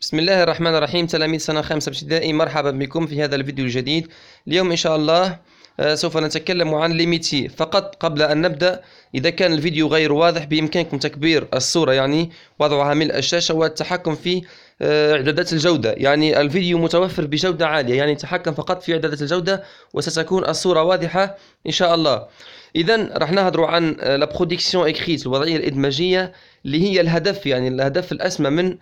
بسم الله الرحمن الرحيم. تلاميذ سنة خامسة ابتدائي، مرحبا بكم في هذا الفيديو الجديد. اليوم إن شاء الله سوف نتكلم عن ليميتي. فقط قبل أن نبدأ، إذا كان الفيديو غير واضح بإمكانكم تكبير الصورة، يعني وضعها ملء الشاشة، والتحكم في إعدادات الجودة. يعني الفيديو متوفر بجودة عالية، يعني تحكم فقط في إعدادات الجودة وستكون الصورة واضحة إن شاء الله. إذا راح نهضروا عن لا برودكسيون إكريت، الوضعية الإدماجية، اللي هي الهدف، يعني الهدف الأسمى من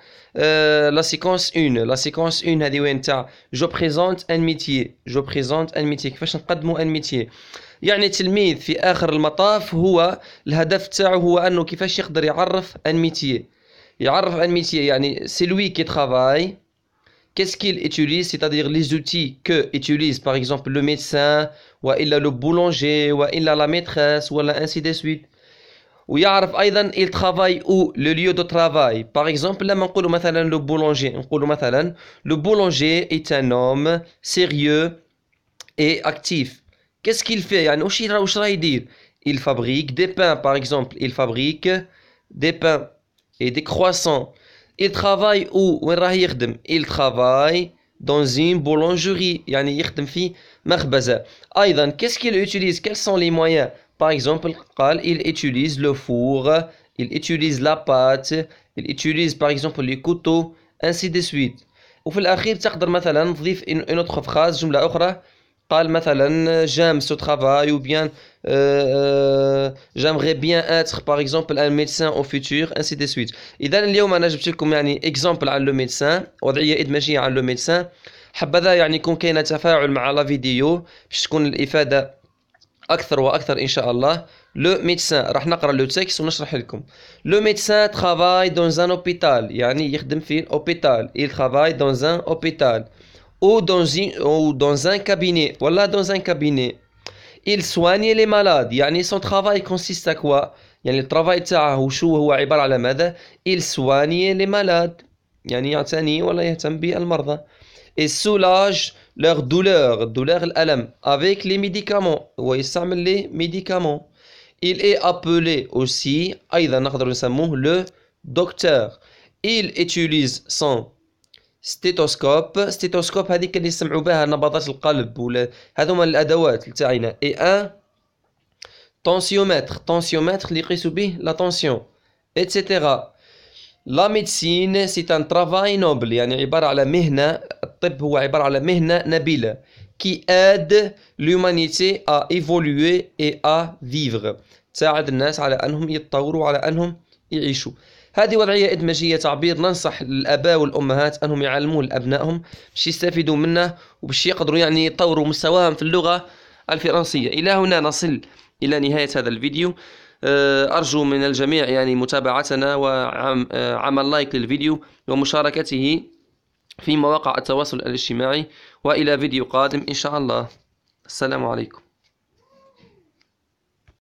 لا سيكونس 1. لا سيكونس 1 هذه وين تاع جو بريزونت ان ميتيي. جو بريزونت ان ميتيي، كيفاش نقدموا ان ميتيي. يعني التلميذ في آخر المطاف هو الهدف تاعو هو أنه كيفاش يقدر يعرف ان ميتيي. يعرف ان ميتيي، يعني سي لوي كي ترافاي. Qu'est-ce qu'il utilise, c'est-à-dire les outils que utilise par exemple le médecin, ou le boulanger, ou la maîtresse, ou ainsi de suite. ويعرف أيضا il travaille où, le lieu de travail. Par exemple لما نقولوا مثلا le boulanger، نقولوا مثلا le boulanger est un homme sérieux et actif. Qu'est-ce qu'il fait؟ يعني واش راه يدير؟ Il fabrique des pains par exemple. Il fabrique des pains et des croissants. Il travaille où؟ وين راه يخدم؟ Il travaille dans une boulangerie، يعني يخدم في مخبزة. أيضا qu'est-ce qu'il utilise؟ Quels sont les moyens؟ Par exemple قال il utilise le four, il utilise la pâte, il utilise par exemple les couteaux, ainsi de suite. وفي الأخير تقدر مثلا تضيف une autre phrase، جملة أخرى. قال مثلا j'aime ce travail، ou bien j'aimerais bien être par exemple un médecin au futur، ainsi de suite. إذا اليوم أنا جبت لكم يعني example عن لو médecin، وضعية إدماجية عن لو médecin. حبذا يعني يكون كاين تفاعل مع لا فيديو باش تكون الإفادة أكثر وأكثر إن شاء الله. لو ميدسان راح نقرأ لو تكست ونشرح لكم. لو ميدسان travaille dans un hôpital، يعني يخدم في الأوبيتال. il travaille dans un hôpital ou dans un cabinet، ولا dans un cabinet. il soigne les malades، يعني son travail consiste à quoi؟ يعني الترافاي تاعه شو هو، عبارة على ماذا؟ il soigne les malades، يعني يعتني ولا يهتم بالمرضى. et soulage leur douleur، douleur الألم، avec les médicaments، ويستعمل les médicaments. il est appelé aussi أيضا نقدر نسموه le docteur. il utilise son stéthoscope. stéthoscope هذيك اللي يسمعوا بها نبضات القلب، ولا هذوما الأدوات تاعنا. et un tensiomètre، tensiomètre اللي يقيسوا به la tension، etc. لا ميدسين سي ان ترافاي نوبل، يعني عبارة على مهنة. الطب هو عبارة على مهنة نبيلة كي اد لومانيتي ا ايفولوي اي ا فيفغ، تساعد الناس على انهم يتطوروا، على انهم يعيشوا. هذه وضعية إدماجية تعبير ننصح الآباء والأمهات أنهم يعلموه لأبنائهم باش يستفيدوا منه، وباش يقدروا يعني يطوروا مستواهم في اللغة الفرنسية. إلى هنا نصل إلى نهاية هذا الفيديو. أرجو من الجميع يعني متابعتنا وعمل لايك للفيديو ومشاركته في مواقع التواصل الاجتماعي، وإلى فيديو قادم إن شاء الله. السلام عليكم.